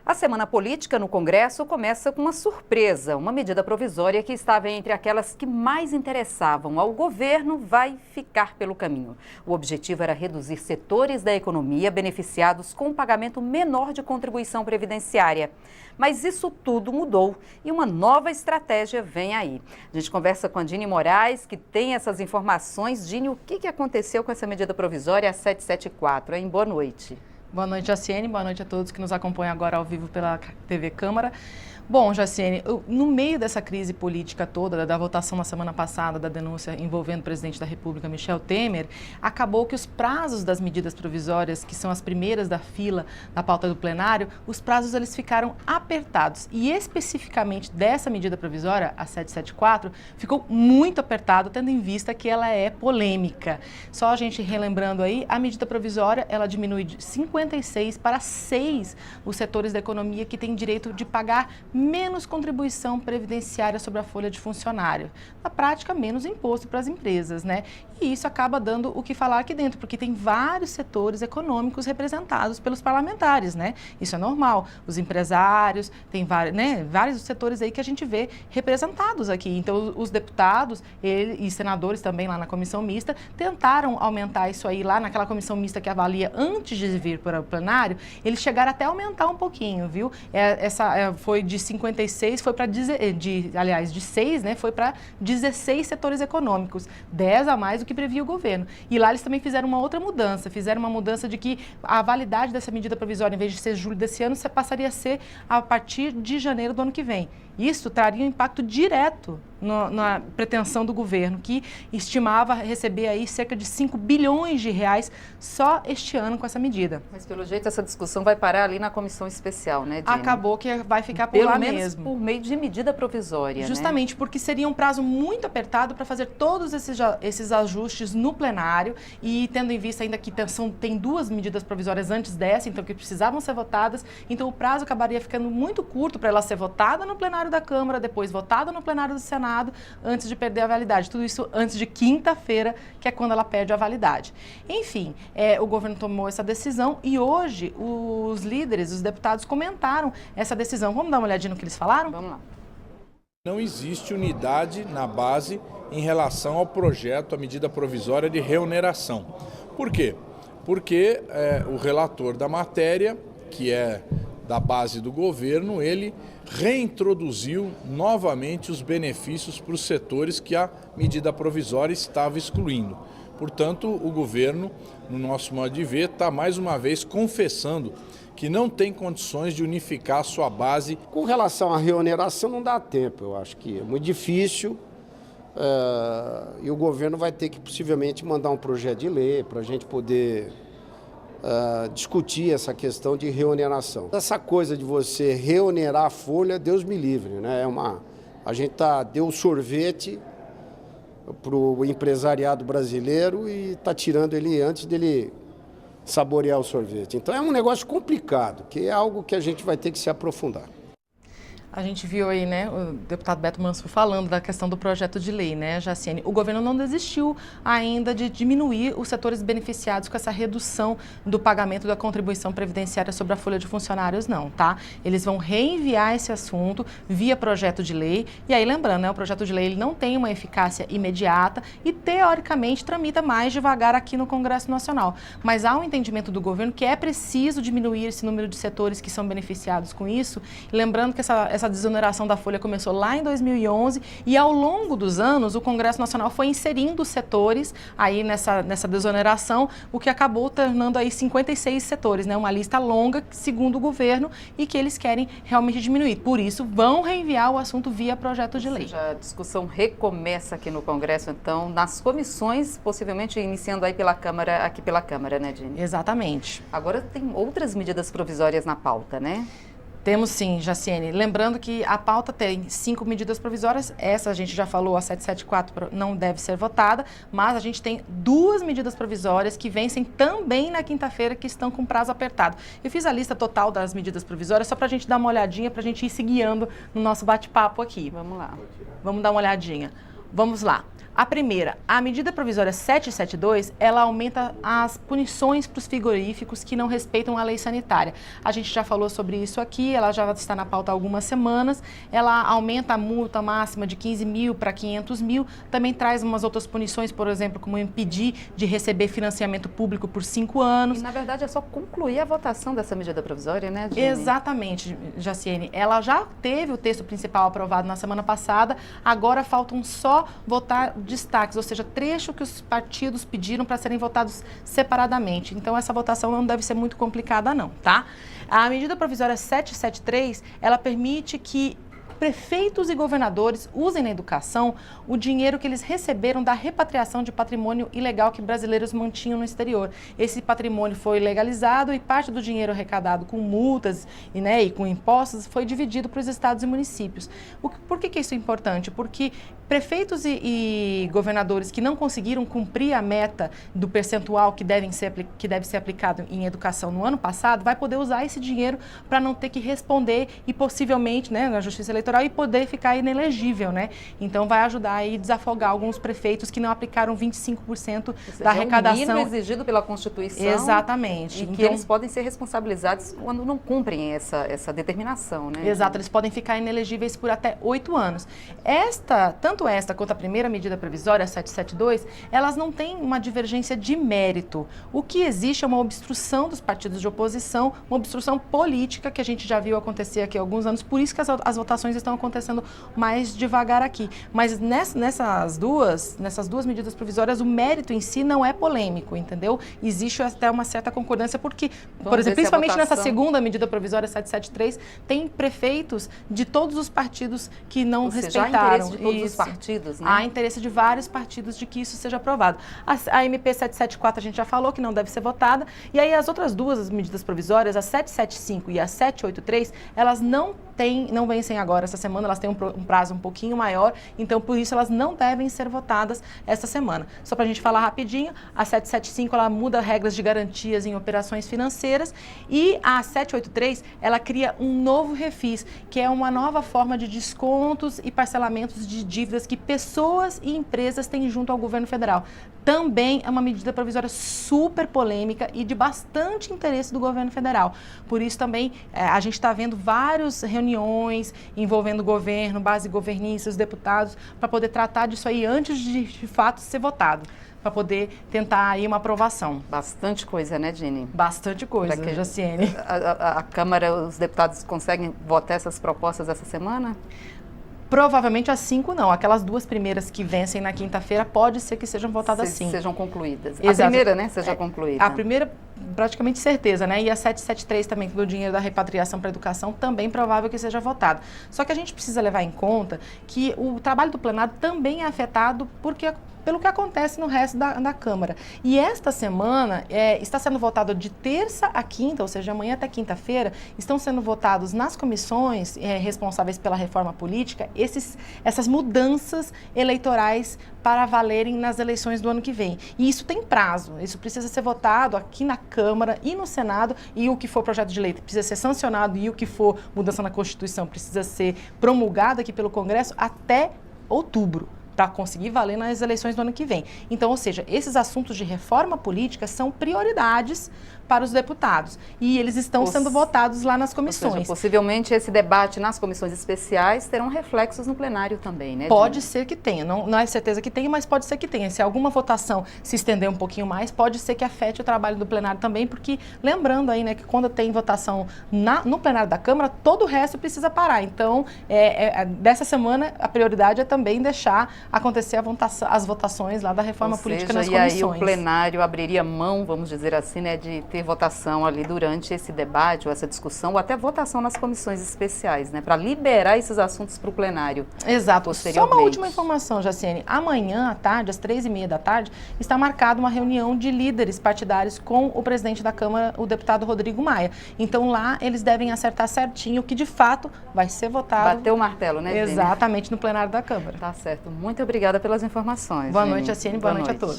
A semana política no Congresso começa com uma surpresa. Uma medida provisória que estava entre aquelas que mais interessavam ao governo vai ficar pelo caminho. O objetivo era reduzir setores da economia beneficiados com um pagamento menor de contribuição previdenciária. Mas isso tudo mudou e uma nova estratégia vem aí. A gente conversa com a Dini Moraes, que tem essas informações. Dini, o que aconteceu com essa medida provisória, a 774, hein? Boa noite. Boa noite, Jaciene. Boa noite a todos que nos acompanham agora ao vivo pela TV Câmara. Bom, Jaciene, no meio dessa crise política toda, da votação na semana passada, da denúncia envolvendo o presidente da República, Michel Temer, acabou que os prazos das medidas provisórias, que são as primeiras da fila da pauta do plenário, os prazos eles ficaram apertados. E especificamente dessa medida provisória, a 774, ficou muito apertado, tendo em vista que ela é polêmica. Só a gente relembrando aí, a medida provisória, ela diminui de 56 para 6 os setores da economia que têm direito de pagar menos contribuição previdenciária sobre a folha de funcionário. Na prática, menos imposto para as empresas, né? E isso acaba dando o que falar aqui dentro, porque tem vários setores econômicos representados pelos parlamentares, né? Isso é normal. Os empresários, tem vários setores aí que a gente vê representados aqui. Então, os deputados e senadores também lá na comissão mista tentaram aumentar isso aí lá naquela comissão mista que avalia antes de vir para o plenário, eles chegaram até a aumentar um pouquinho, viu? Foi de 56, foi para de 6, né? Foi para 16 setores econômicos, 10 a mais do que previa o governo. E lá eles também fizeram uma outra mudança, de que a validade dessa medida provisória, em vez de ser julho desse ano, passaria a ser a partir de janeiro do ano que vem. Isso traria um impacto direto na pretensão do governo, que estimava receber aí cerca de 5 bilhões de reais só este ano com essa medida. Mas, pelo jeito, essa discussão vai parar ali na comissão especial, né, Dini? Acabou que vai ficar por lá mesmo. Por meio de medida provisória, justamente, né? Porque seria um prazo muito apertado para fazer todos esses ajustes no plenário e tendo em vista ainda que tem 2 medidas provisórias antes dessa, então que precisavam ser votadas, então o prazo acabaria ficando muito curto para ela ser votada no plenário da Câmara, depois votada no plenário do Senado, antes de perder a validade. Tudo isso antes de quinta-feira, que é quando ela perde a validade. Enfim, o governo tomou essa decisão e hoje os líderes, os deputados comentaram essa decisão. Vamos dar uma olhadinha no que eles falaram? Vamos lá. Não existe unidade na base em relação ao projeto, a medida provisória de reoneração. Por quê? Porque o relator da matéria, que é da base do governo, ele reintroduziu novamente os benefícios para os setores que a medida provisória estava excluindo. Portanto, o governo, no nosso modo de ver, está mais uma vez confessando que não tem condições de unificar a sua base. Com relação à reoneração, não dá tempo, eu acho que é muito difícil e o governo vai ter que possivelmente mandar um projeto de lei para a gente poder discutir essa questão de reoneração. Essa coisa de você reonerar a folha, Deus me livre, né? A gente deu sorvete para o empresariado brasileiro e está tirando ele antes dele saborear o sorvete. Então é um negócio complicado, que é algo que a gente vai ter que se aprofundar. A gente viu aí, né, o deputado Beto Mansur falando da questão do projeto de lei, né, Jaciene? O governo não desistiu ainda de diminuir os setores beneficiados com essa redução do pagamento da contribuição previdenciária sobre a folha de funcionários, não, tá? Eles vão reenviar esse assunto via projeto de lei. E aí, lembrando, né, o projeto de lei ele não tem uma eficácia imediata e, teoricamente, tramita mais devagar aqui no Congresso Nacional. Mas há um entendimento do governo que é preciso diminuir esse número de setores que são beneficiados com isso. E lembrando que essa desoneração da folha começou lá em 2011 e ao longo dos anos o Congresso Nacional foi inserindo setores aí nessa desoneração, o que acabou tornando aí 56 setores, né? Uma lista longa, segundo o governo, e que eles querem realmente diminuir. Por isso, vão reenviar o assunto via projeto de lei. A discussão recomeça aqui no Congresso, então, nas comissões, possivelmente iniciando aí aqui pela Câmara, né, Dini? Exatamente. Agora tem outras medidas provisórias na pauta, né? Temos sim, Jaciene. Lembrando que a pauta tem 5 medidas provisórias, essa a gente já falou, a 774 não deve ser votada, mas a gente tem 2 medidas provisórias que vencem também na quinta-feira, que estão com prazo apertado. Eu fiz a lista total das medidas provisórias só para a gente dar uma olhadinha, para a gente ir se guiando no nosso bate-papo aqui. Vamos lá. Vamos dar uma olhadinha. Vamos lá. A primeira, a medida provisória 772, ela aumenta as punições para os frigoríficos que não respeitam a lei sanitária. A gente já falou sobre isso aqui, ela já está na pauta há algumas semanas. Ela aumenta a multa máxima de 15 mil para 500 mil, também traz umas outras punições, por exemplo, como impedir de receber financiamento público por 5 anos. E, na verdade, é só concluir a votação dessa medida provisória, né, Dini? Exatamente, Jaciene. Ela já teve o texto principal aprovado na semana passada, agora faltam só votar destaques, ou seja, trecho que os partidos pediram para serem votados separadamente. Então, essa votação não deve ser muito complicada, não, tá? A medida provisória 773, ela permite que prefeitos e governadores usem na educação o dinheiro que eles receberam da repatriação de patrimônio ilegal que brasileiros mantinham no exterior. Esse patrimônio foi legalizado e parte do dinheiro arrecadado com multas e com impostos foi dividido para os estados e municípios. Por que isso é importante? Porque prefeitos e governadores que não conseguiram cumprir a meta do percentual que deve ser aplicado em educação no ano passado, vai poder usar esse dinheiro para não ter que responder e possivelmente, na Justiça Eleitoral, e poder ficar inelegível, Então vai ajudar aí a desafogar alguns prefeitos que não aplicaram 25% da arrecadação. É o mínimo exigido pela Constituição. Exatamente. E que eles podem ser responsabilizados quando não cumprem essa determinação, Exato, eles podem ficar inelegíveis por até 8 anos. Tanto esta quanto a primeira medida provisória, a 772, elas não têm uma divergência de mérito. O que existe é uma obstrução dos partidos de oposição, uma obstrução política que a gente já viu acontecer aqui há alguns anos, por isso que as votações estão acontecendo mais devagar aqui. Mas nessas duas medidas provisórias, o mérito em si não é polêmico, entendeu? Existe até uma certa concordância, porque, por exemplo, principalmente nessa segunda medida provisória 773, tem prefeitos de todos os partidos que não respeitaram. Há interesse de todos os partidos, Há interesse de vários partidos de que isso seja aprovado. A MP 774 a gente já falou que não deve ser votada, e aí as outras duas medidas provisórias, a 775 e a 783, elas não vencem agora essa semana, elas têm um prazo um pouquinho maior, então por isso elas não devem ser votadas essa semana. Só para a gente falar rapidinho, a 775 ela muda regras de garantias em operações financeiras e a 783 ela cria um novo refis, que é uma nova forma de descontos e parcelamentos de dívidas que pessoas e empresas têm junto ao governo federal. Também é uma medida provisória super polêmica e de bastante interesse do governo federal. Por isso também a gente está vendo várias reuniões envolvendo o governo, base governista, os deputados, para poder tratar disso aí antes de fato ser votado, para poder tentar aí uma aprovação. Bastante coisa, né, Dini? Bastante coisa, Jaciene. A Câmara, os deputados conseguem votar essas propostas essa semana? Provavelmente as 5 não. Aquelas 2 primeiras que vencem na quinta-feira pode ser que sejam votadas sim. Sejam concluídas. Exato. A primeira, seja concluída. A primeira, praticamente certeza, E a 773 também, do dinheiro da repatriação para a educação, também provável que seja votado. Só que a gente precisa levar em conta que o trabalho do plenário também é afetado pelo que acontece no resto da Câmara. E esta semana está sendo votado de terça a quinta, ou seja, amanhã até quinta-feira, estão sendo votados nas comissões responsáveis pela reforma política essas mudanças eleitorais para valerem nas eleições do ano que vem. E isso tem prazo, isso precisa ser votado aqui na Câmara e no Senado, e o que for projeto de lei precisa ser sancionado, e o que for mudança na Constituição precisa ser promulgado aqui pelo Congresso até outubro, para conseguir valer nas eleições do ano que vem. Então, ou seja, esses assuntos de reforma política são prioridades para os deputados e eles estão sendo votados lá nas comissões. Ou seja, possivelmente esse debate nas comissões especiais terão reflexos no plenário também, né? Pode ser que tenha, não é certeza que tenha, mas pode ser que tenha. Se alguma votação se estender um pouquinho mais, pode ser que afete o trabalho do plenário também, porque lembrando aí, que quando tem votação no plenário da Câmara, todo o resto precisa parar. Então, dessa semana, a prioridade é também deixar acontecer as votações lá da reforma política nas comissões. E aí o plenário abriria mão, vamos dizer assim, de ter votação ali durante esse debate ou essa discussão, ou até votação nas comissões especiais, para liberar esses assuntos para o plenário. Exato. Só uma última informação, Jaciene. Amanhã à tarde, às 3h30 da tarde, está marcada uma reunião de líderes partidários com o presidente da Câmara, o deputado Rodrigo Maia. Então lá eles devem acertar certinho o que de fato vai ser votado. Bater o martelo, né, Dini? Exatamente, no plenário da Câmara. Tá certo. Muito obrigada pelas informações. Boa noite, Jaciene. Boa noite a todos.